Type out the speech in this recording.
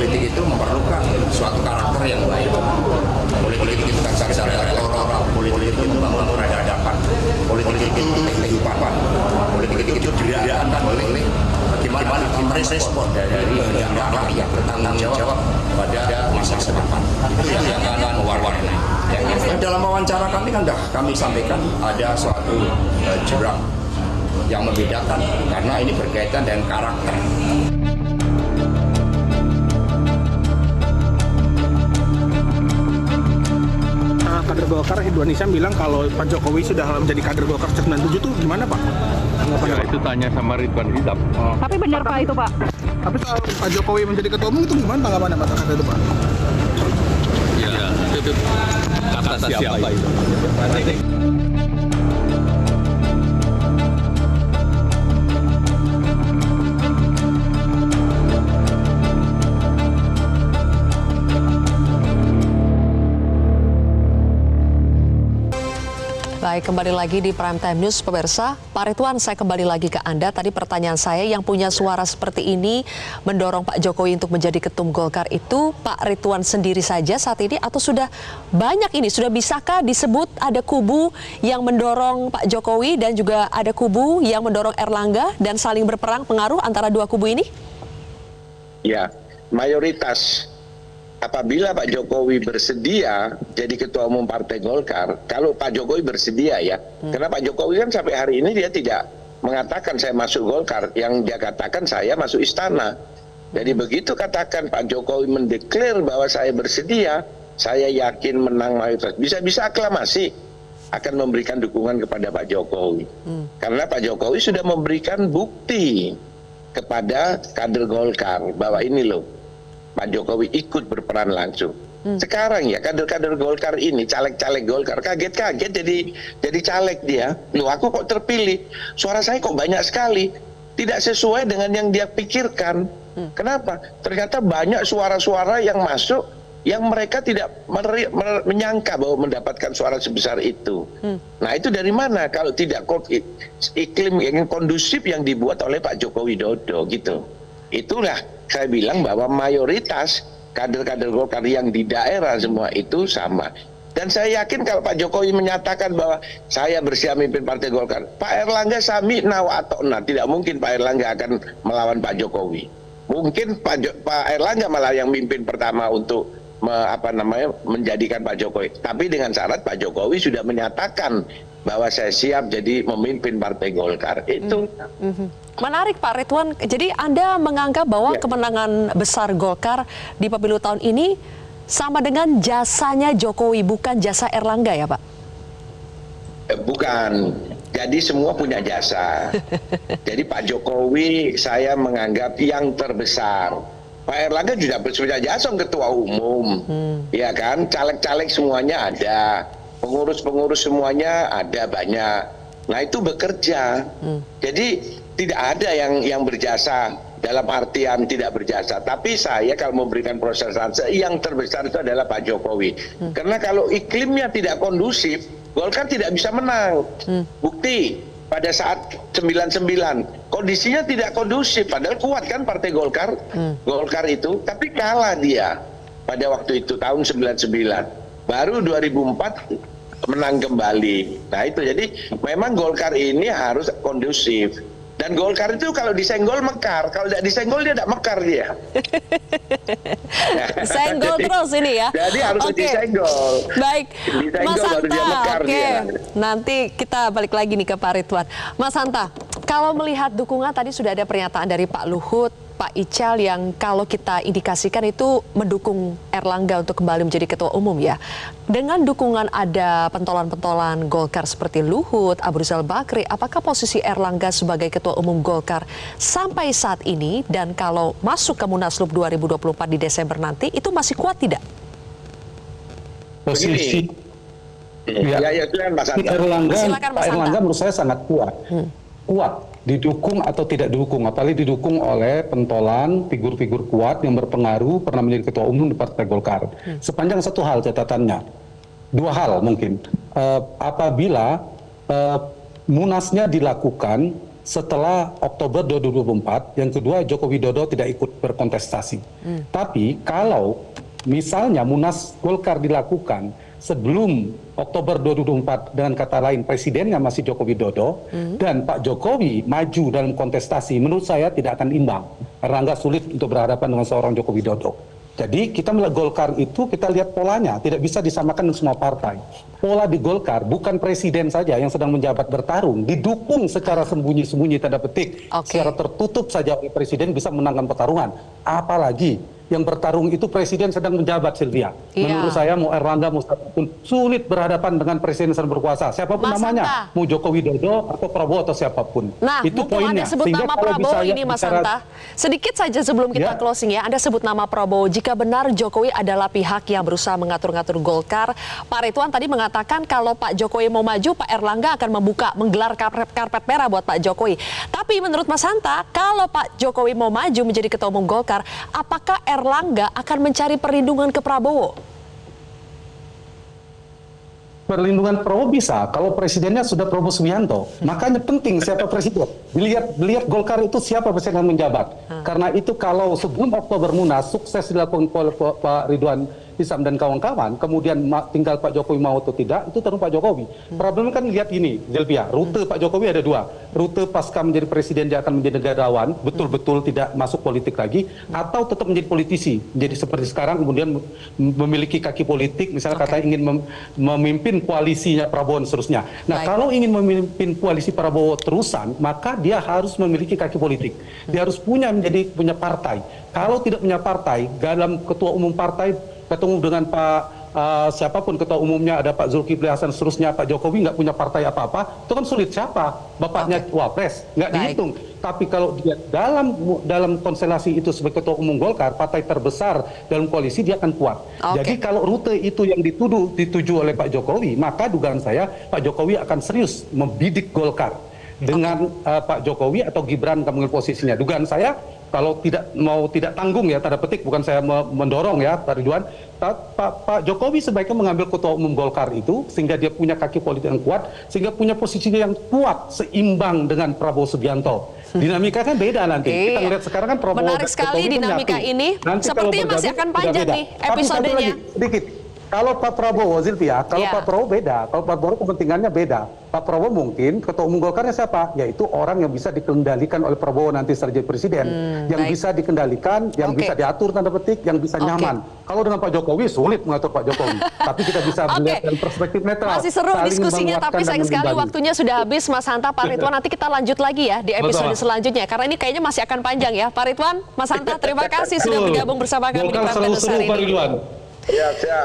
politik itu memerlukan suatu karakter yang baik. Politik itu kan sadar orang, politik itu membangun peradaban, politik itu kehidupan, politik itu dirayakan oleh bagaimana kita merespon dari rakyat bertanggung jawab pada masa depan. Itu yang akan mewarnai. Dalam wawancara kami kan kami sampaikan ada suatu jurang yang membedakan karena ini berkaitan dengan karakter. Kader Golkar Ridwan Hisam bilang kalau Pak Jokowi sudah menjadi kader Golkar sejak 97 itu gimana Pak? Ya, itu tanya sama Ridwan Hisam. Tapi benar Pak itu Pak? Tapi soal Pak Jokowi menjadi ketua umum itu gimana tanggapannya Pak terkait itu Pak? Ya, itu kata siapa itu? Baik, kembali lagi di Prime Time News, pemirsa. Pak Ridwan, saya kembali lagi ke Anda. Tadi pertanyaan saya, yang punya suara seperti ini mendorong Pak Jokowi untuk menjadi ketum Golkar itu Pak Ridwan sendiri saja saat ini atau sudah banyak ini? Sudah bisakah disebut ada kubu yang mendorong Pak Jokowi dan juga ada kubu yang mendorong Erlangga dan saling berperang pengaruh antara dua kubu ini? Ya, mayoritas. Apabila Pak Jokowi bersedia jadi ketua umum Partai Golkar, kalau Pak Jokowi bersedia ya, karena Pak Jokowi kan sampai hari ini dia tidak mengatakan saya masuk Golkar, yang dia katakan saya masuk istana. Jadi begitu katakan Pak Jokowi mendeklar bahwa saya bersedia, saya yakin menang mayoritas. Bisa-bisa aklamasi akan memberikan dukungan kepada Pak Jokowi. Karena Pak Jokowi sudah memberikan bukti kepada kader Golkar bahwa ini loh, Pak Jokowi ikut berperan langsung. Sekarang ya kader-kader Golkar ini, caleg-caleg Golkar kaget-kaget jadi caleg dia. Loh, aku kok terpilih? Suara saya kok banyak sekali. Tidak sesuai dengan yang dia pikirkan. Kenapa? Ternyata banyak suara-suara yang masuk yang mereka tidak menyangka bahwa mendapatkan suara sebesar itu. Nah, itu dari mana kalau tidak iklim yang kondusif yang dibuat oleh Pak Joko Widodo gitu. Itulah saya bilang bahwa mayoritas kader-kader Golkar yang di daerah semua itu sama. Dan saya yakin kalau Pak Jokowi menyatakan bahwa saya bersiap memimpin Partai Golkar, Pak Erlangga sami nawa atau nah, tidak mungkin Pak Erlangga akan melawan Pak Jokowi. Mungkin Pak Erlangga malah yang mimpin pertama untuk menjadikan Pak Jokowi. Tapi dengan syarat Pak Jokowi sudah menyatakan bahwa saya siap jadi memimpin Partai Golkar. Itu. Menarik Pak Ridwan, jadi Anda menganggap bahwa kemenangan besar Golkar di pemilu tahun ini sama dengan jasanya Jokowi, bukan jasa Erlangga ya Pak? Bukan, jadi semua punya jasa. Jadi Pak Jokowi saya menganggap yang terbesar. Pak Erlangga juga punya jasa ketua umum, ya kan? Caleg-caleg semuanya ada, pengurus-pengurus semuanya ada banyak. Nah itu bekerja. Jadi tidak ada yang berjasa dalam artian tidak berjasa. Tapi saya kalau memberikan proses yang terbesar itu adalah Pak Jokowi. Karena kalau iklimnya tidak kondusif, Golkar tidak bisa menang. Bukti pada saat 99 kondisinya tidak kondusif, padahal kuat kan Partai Golkar, Golkar itu, tapi kalah dia pada waktu itu tahun 99. Baru 2004 menang kembali. Nah itu jadi memang Golkar ini harus kondusif. Dan Golkar itu kalau disenggol mekar, kalau tidak disenggol dia tidak mekar dia. Senggol terus ini ya. Jadi harus disenggol. Baik, Mas Hanta. Dia. Nanti kita balik lagi nih ke Pak Ridwan. Mas Hanta, kalau melihat dukungan tadi sudah ada pernyataan dari Pak Luhut, Pak Ical yang kalau kita indikasikan itu mendukung Erlangga untuk kembali menjadi ketua umum ya. Dengan dukungan ada pentolan-pentolan Golkar seperti Luhut, Abu Rizal Bakri, apakah posisi Erlangga sebagai ketua umum Golkar sampai saat ini dan kalau masuk ke Munaslup 2024 di Desember nanti itu masih kuat tidak? Posisi Pak Erlangga menurut saya sangat kuat. Kuat. Didukung atau tidak didukung, apalagi didukung oleh pentolan figur-figur kuat yang berpengaruh pernah menjadi ketua umum di Partai Golkar. Sepanjang satu hal catatannya, dua hal mungkin. Apabila munasnya dilakukan setelah Oktober 2024, yang kedua Joko Widodo tidak ikut berkontestasi. Tapi kalau misalnya Munas Golkar dilakukan sebelum Oktober 2024, dengan kata lain presidennya masih Joko Widodo, dan Pak Jokowi maju dalam kontestasi, menurut saya tidak akan imbang. Erlangga sulit untuk berhadapan dengan seorang Joko Widodo. Jadi kita melihat Golkar itu, kita lihat polanya, tidak bisa disamakan dengan semua partai. Pola di Golkar, bukan presiden saja yang sedang menjabat bertarung, didukung secara sembunyi-sembunyi, tanda petik, secara tertutup saja oleh presiden bisa menangkan pertarungan. Apalagi yang bertarung itu presiden sedang menjabat, Sylvia. Menurut saya mau Erlangga mau siapapun sulit berhadapan dengan presiden sedang berkuasa. Siapapun namanya, mau Joko Widodo atau Prabowo atau siapapun. Nah, itu Anda poinnya. sebut nama Prabowo ini, Mas Hanta. Sedikit saja sebelum kita closing ya, Anda sebut nama Prabowo. Jika benar Jokowi adalah pihak yang berusaha mengatur-ngatur Golkar, Pak Ridwan tadi mengatakan kalau Pak Jokowi mau maju, Pak Erlangga akan menggelar karpet merah buat Pak Jokowi. Tapi menurut Mas Hanta, kalau Pak Jokowi mau maju menjadi ketua umum Golkar, apakah Erlangga akan mencari perlindungan ke Prabowo? Perlindungan Prabowo bisa kalau presidennya sudah Prabowo Subianto. Makanya penting siapa presiden. Dilihat Golkar itu siapa presiden yang menjabat. Karena itu kalau sebelum Oktober Munas sukses dilakukan oleh Pak Ridwan Hisam dan kawan-kawan, kemudian tinggal Pak Jokowi mau atau tidak, itu tergantung Pak Jokowi. Problemnya kan lihat ini, Zelvia, rute Pak Jokowi ada dua. Rute pasca menjadi presiden dia akan menjadi negarawan, betul-betul tidak masuk politik lagi, atau tetap menjadi politisi. Jadi seperti sekarang kemudian memiliki kaki politik, misalnya katanya ingin memimpin koalisinya Prabowo dan seterusnya. Nah, kalau ingin memimpin koalisi Prabowo terusan, maka dia harus memiliki kaki politik. Dia harus punya partai. Kalau tidak punya partai, dalam ketua umum partai ketemu dengan siapapun ketua umumnya, ada Pak Zulkifli Hasan seterusnya, Pak Jokowi nggak punya partai apa-apa, itu kan sulit. Siapa bapaknya wapres, nggak dihitung. Tapi kalau dia dalam konstelasi itu sebagai ketua umum Golkar, partai terbesar dalam koalisi, dia akan kuat. Jadi kalau rute itu yang dituju oleh Pak Jokowi, maka dugaan saya Pak Jokowi akan serius membidik Golkar dengan Pak Jokowi atau Gibran akan mengambil posisinya. Dugaan saya kalau tidak tanggung ya, tanda petik, bukan saya mendorong ya Pak Ridwan, Pak Jokowi sebaiknya mengambil ketua umum Golkar itu sehingga dia punya kaki politik yang kuat, sehingga punya posisinya yang kuat seimbang dengan Prabowo Subianto. Dinamika kan beda nanti. Kita lihat sekarang kan Prabowo. Menarik sekali dinamika ini. Sepertinya masih akan panjang nih episodenya. Sedikit. Kalau Pak Prabowo, Zilvia, kalau Pak Prabowo beda. Kalau Pak Prabowo kepentingannya beda. Pak Prabowo mungkin ketua umum Golkarnya siapa? Yaitu orang yang bisa dikendalikan oleh Prabowo nanti sebagai presiden. Yang bisa dikendalikan, yang bisa diatur tanda petik, yang bisa nyaman. Kalau dengan Pak Jokowi sulit mengatur Pak Jokowi. Tapi kita bisa melihat dari perspektif netral. Masih seru diskusinya, tapi sayang sekali waktunya sudah habis. Mas Hanta, Pak Ridwan, nanti kita lanjut lagi ya di episode selanjutnya. Karena ini kayaknya masih akan panjang ya. Pak Ridwan, Mas Hanta, terima kasih sudah bergabung bersama kami di Prime News hari ini. Ya, siap.